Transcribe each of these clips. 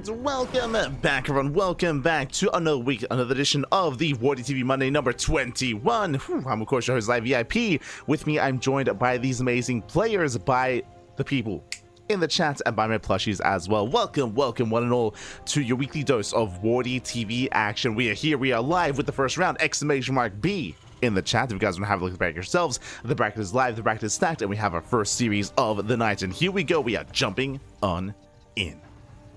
And welcome back, everyone. Welcome back to another week, another edition of the WardiTV Monday number 21. I'm, of course, your host, ZvT. With me, I'm joined by these amazing players, by the people in the chat, and by my plushies as well. Welcome, one and all, to your weekly dose of WardiTV action. We are here, we are live with the first round, !B in the chat. If you guys want to have a look at the bracket yourselves, the bracket is live, the bracket is stacked, and we have our first series of the night. And here we go, we are jumping on in.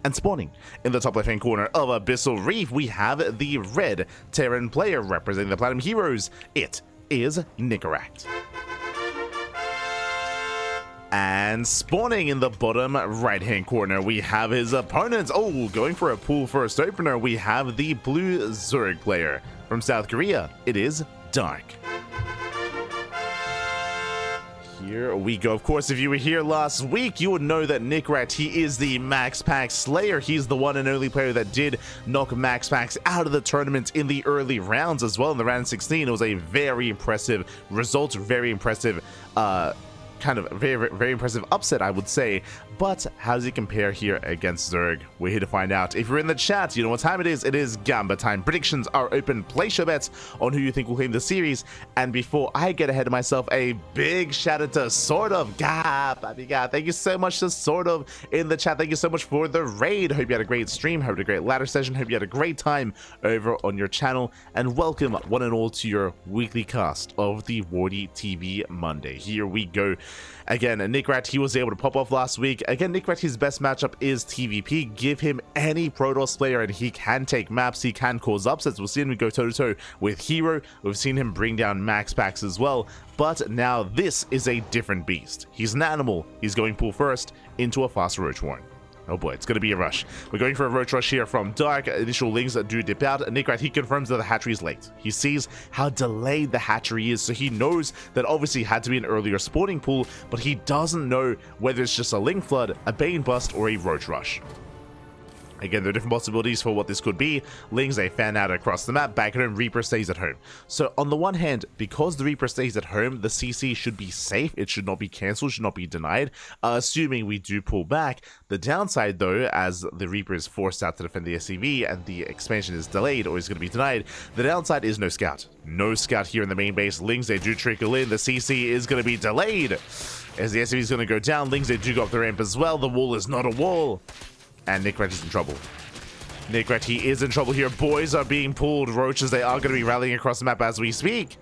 And spawning in the top left hand corner of Abyssal Reef, we have the red Terran player representing the Platinum Heroes. It is Nicoract. And spawning in the bottom right hand corner, we have his opponents. Oh, going for a pool first opener, we have the blue Zerg player from South Korea. It is Dark. Here we go. Of course, if you were here last week, you would know that Nicoract, he is the Max Pack Slayer. He's the one and only player that did knock Max Packs out of the tournament in the early rounds as well. In the round 16, it was a very impressive result, very impressive very impressive upset, I would say. But how does he compare here against Zerg? We're here to find out. If you're in the chat, you know what time it is. It is Gamba time. Predictions are open. Place your bets on who you think will claim the series. And before I get ahead of myself, a big shout out to Sort of thank you so much to Sort of in the chat. Thank you so much for the raid. Hope you had a great stream. Hope you had a great ladder session. Hope you had a great time over on your channel. And welcome one and all to your weekly cast of the WardiTV Monday. Here we go. Again, Nicoract, he was able to pop off last week. Again, Nicoract, his best matchup is TVP. Give him any Protoss player and he can take maps, he can cause upsets. We've seen him go toe-to-toe with Hero. We've seen him bring down Max Packs as well. But now this is a different beast. He's an animal. He's going pool first into a fast Roach Warren. Oh boy, it's going to be a rush. We're going for a Roach Rush here from Dark. Initial links that do dip out. Nicoract, he confirms that the hatchery is late. He sees how delayed the hatchery is, so he knows that obviously it had to be an earlier spawning pool, but he doesn't know whether it's just a Link Flood, a Bane Bust, or a Roach Rush. Again, there are different possibilities for what this could be. Lings, they fan out across the map. Back at home, Reaper stays at home. So on the one hand, because the Reaper stays at home, the CC should be safe. It should not be cancelled, should not be denied, assuming we do pull back. The downside, though, as the Reaper is forced out to defend the SCV and the expansion is delayed or is going to be denied, the downside is no scout. No scout here in the main base. Lings, they do trickle in. The CC is going to be delayed. As the SCV is going to go down, Lings, they do go up the ramp as well. The wall is not a wall. And Nicoract is in trouble. Nicoract, he is in trouble here. Boys are being pulled. Roaches, they are going to be rallying across the map as we speak.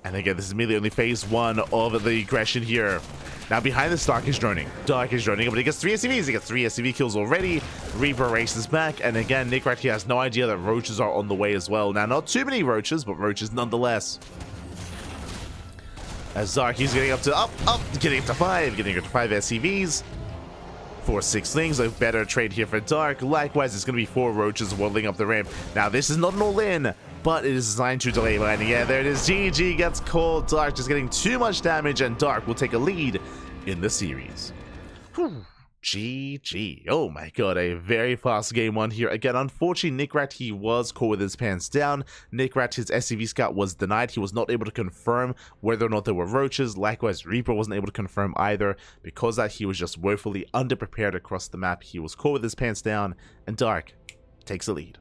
And again, this is immediately only phase one of the aggression here. Now behind this, Dark is droning. Dark is droning, but he gets 3 SCVs. He gets 3 SCV kills already. Reaper races back. And again, Nicoract, he has no idea that Roaches are on the way as well. Now, not too many Roaches, but Roaches nonetheless. As Dark, he's getting up to, getting up to 5 SCVs. 4-6 Lings, a better trade here for Dark. Likewise, it's going to be 4 Roaches waddling up the ramp. Now, this is not an all-in, but it is designed to delay landing. Yeah, there it is. GG gets called. Dark just getting too much damage, and Dark will take a lead in the series. Whew. GG. Oh my god, a very fast game one here. Again, unfortunately, Nicoract, he was caught with his pants down. Nicoract, his SCV scout was denied. He was not able to confirm whether or not there were Roaches. Likewise, Reaper wasn't able to confirm either. Because that, he was just woefully underprepared across the map. He was caught with his pants down, and Dark takes the lead.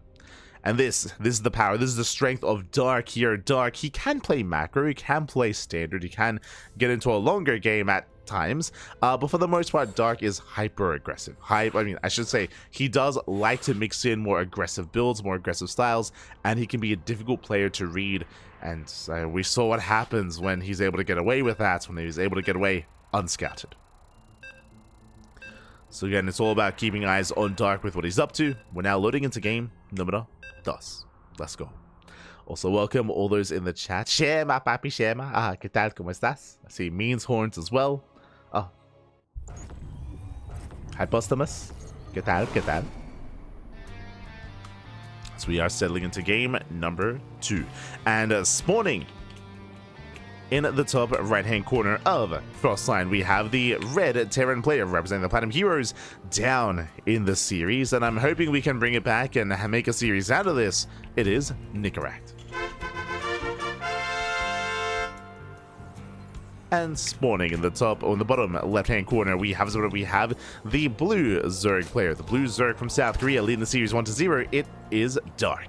And this is the power, this is the strength of Dark here. Dark, he can play macro, he can play standard, he can get into a longer game at times, but for the most part, Dark is hyper aggressive. I should say, he does like to mix in more aggressive builds, more aggressive styles, and he can be a difficult player to read. And we saw what happens when he's able to get away with that, when he's able to get away unscouted. So again, it's all about keeping eyes on Dark with what he's up to. We're now loading into game number 2. Let's go. Also, welcome all those in the chat. Shema, papi, Shema. ¿Qué tal? ¿Cómo estás? I see Means Horns as well. Oh. Hypostamus. ¿Qué tal? ¿Qué tal? So we are settling into game number 2. And spawning in the top right-hand corner of Frostline, we have the red Terran player representing the Platinum Heroes down in the series, and I'm hoping we can bring it back and make a series out of this. It is Nicoract. And spawning in the top, or in the bottom left-hand corner, we have the blue Zerg player. The blue Zerg from South Korea leading the series 1-0. It is Dark.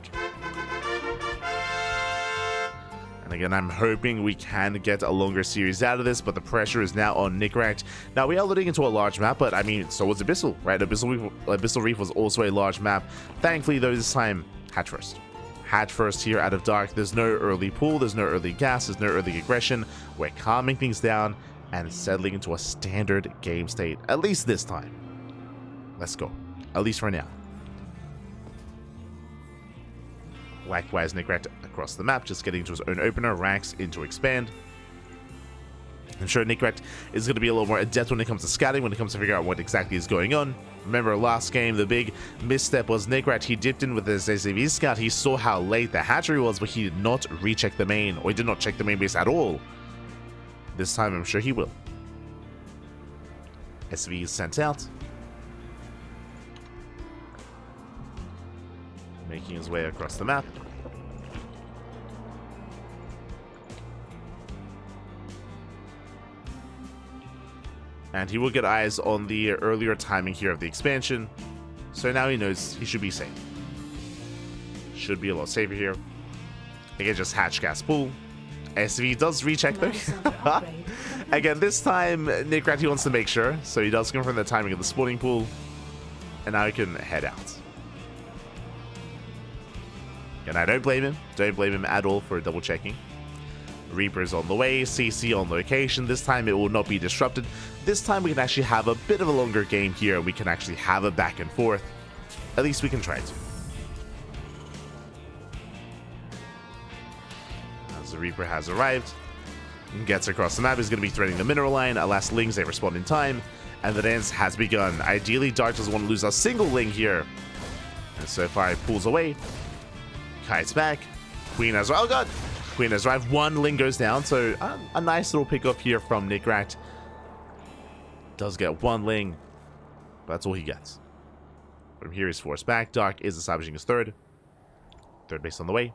And again, I'm hoping we can get a longer series out of this, but the pressure is now on Nicoract. Now, we are loading into a large map, but I mean, so was Abyssal, right? Abyssal Reef was also a large map. Thankfully, though, this time, hatch first. Hatch first here out of Dark. There's no early pull, there's no early gas, there's no early aggression. We're calming things down and settling into a standard game state, at least this time. Let's go, at least for now. Likewise, Nicoract across the map, just getting into his own opener, ranks into expand. I'm sure Nicoract is going to be a little more adept when it comes to scouting, when it comes to figuring out what exactly is going on. Remember last game, the big misstep was Nicoract. He dipped in with his ZvT scout. He saw how late the hatchery was, but he did not recheck the main, or he did not check the main base at all. This time, I'm sure he will. SV is sent out. Making his way across the map. And he will get eyes on the earlier timing here of the expansion. So now he knows he should be safe. Should be a lot safer here. Again, just hatch gas pool. SV does recheck though. Again, this time, Nicoract, he wants to make sure. So he does confirm the timing of the spawning pool. And now he can head out. And I don't blame him. Don't blame him at all for double checking. Reaper's on the way, CC on location. This time it will not be disrupted. This time we can actually have a bit of a longer game here. We can actually have a back and forth. At least we can try to. As the Reaper has arrived, and gets across the map, is going to be threading the mineral line. Alas, Lings, they respond in time, and the dance has begun. Ideally, Dark doesn't want to lose a single Ling here. And so far, he pulls away. Kite's back. Queen has... Oh, God! Queen has arrived. One Ling goes down, so a nice little pick off here from Nicoract. Does get one Ling, but that's all he gets. From here, he's forced back. Dark is establishing his third. Third base on the way.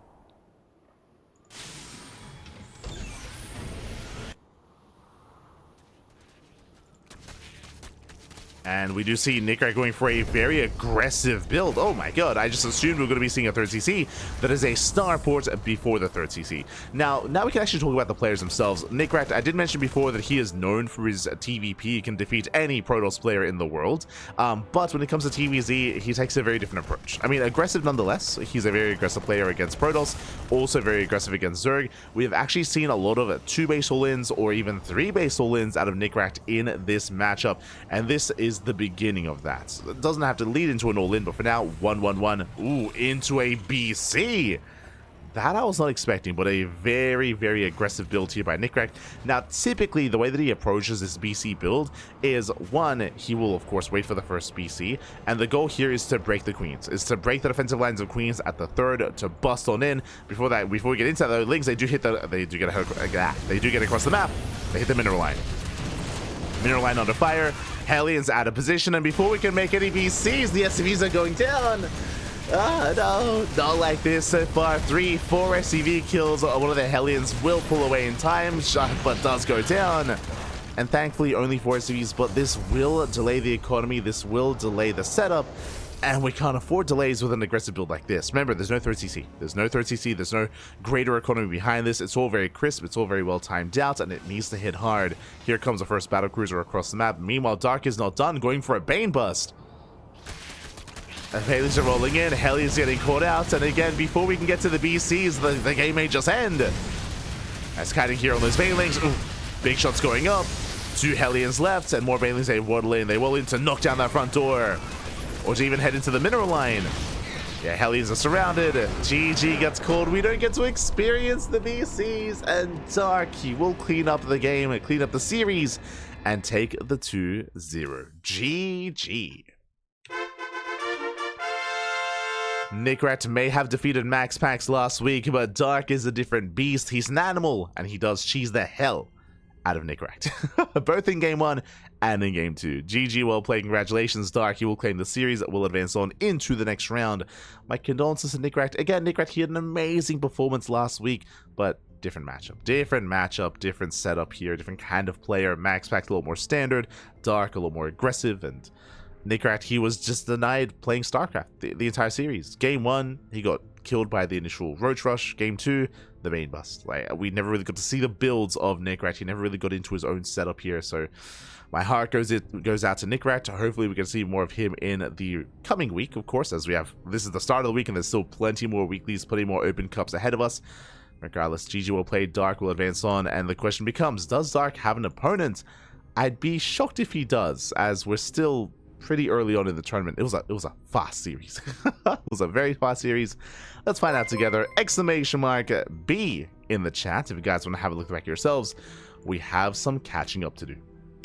And we do see Nicoract going for a very aggressive build. Oh my god, I just assumed we were going to be seeing a third CC. That is a starport before the third CC. Now we can actually talk about the players themselves. Nicoract, I did mention before that he is known for his TVP. He can defeat any Protoss player in the world. But when it comes to TVZ, he takes a very different approach. I mean, aggressive nonetheless. He's a very aggressive player against Protoss. Also very aggressive against Zerg. We have actually seen a lot of 2-base all-ins or even 3-base all-ins out of Nicoract in this matchup. And this is the beginning of that. It doesn't have to lead into an all-in, but for now, 1-1-1. Ooh, into a BC. That I was not expecting, but a very, very aggressive build here by Nicoract. Now, typically, the way that he approaches this BC build is, one, he will, of course, wait for the first BC, and the goal here is to break the Queens, is to break the defensive lines of Queens at the third, to bust on in. Before we get into that, the Lings, they do get across the map. They hit the mineral line. Mineral line under fire. Hellions out of position, and before we can make any BCs, the SCVs are going down. No, not like this so far. 3-4 SCV kills. One of the Hellions will pull away in time, but does go down. And thankfully, only 4 SCVs, but this will delay the economy. This will delay the setup. And we can't afford delays with an aggressive build like this. Remember, there's no third CC. There's no third CC. There's no greater economy behind this. It's all very crisp. It's all very well timed out, and it needs to hit hard. Here comes the first battlecruiser across the map. Meanwhile, Dark is not done, going for a Bane Bust. And Helios are rolling in. Helios getting caught out. And again, before we can get to the BCs, the game may just end. As kiting here on those Banelings. Ooh, big shots going up. 2 Hellions left, and more Banelings they waddle in. They will in to knock down that front door. Or to even head into the mineral line. Yeah, Hellions are surrounded. GG gets called. We don't get to experience the BCs. And Dark, he will clean up the game, clean up the series, and take the 2-0. GG. Nicoract may have defeated Max Pax last week, but Dark is a different beast. He's an animal, and he does cheese the hell out of Nicoract. Both in game 1 and in game 2. GG, well played. Congratulations, Dark. You will claim the series, will advance on into the next round. My condolences to Nicoract. Again, Nicoract, he had an amazing performance last week, but different matchup, different setup here, different kind of player. Max Pack a little more standard, Dark a little more aggressive, and Nicoract, he was just denied playing StarCraft the entire series. Game 1, he got killed by the initial Roach Rush. Game 2, the main bust. Like, we never really got to see the builds of Nicoract. He never really got into his own setup here, so my heart goes out to Nicoract. Hopefully we can see more of him in the coming week, of course, as we have, this is the start of the week and there's still plenty more weeklies, plenty more open cups ahead of us. Regardless, GG will play, Dark will advance on, and the question becomes, does Dark have an opponent? I'd be shocked if he does, as we're still pretty early on in the tournament. It was a fast series. It was a very fast series. Let's find out together. Exclamation mark B in the chat if you guys want to have a look back yourselves. We have some catching up to do.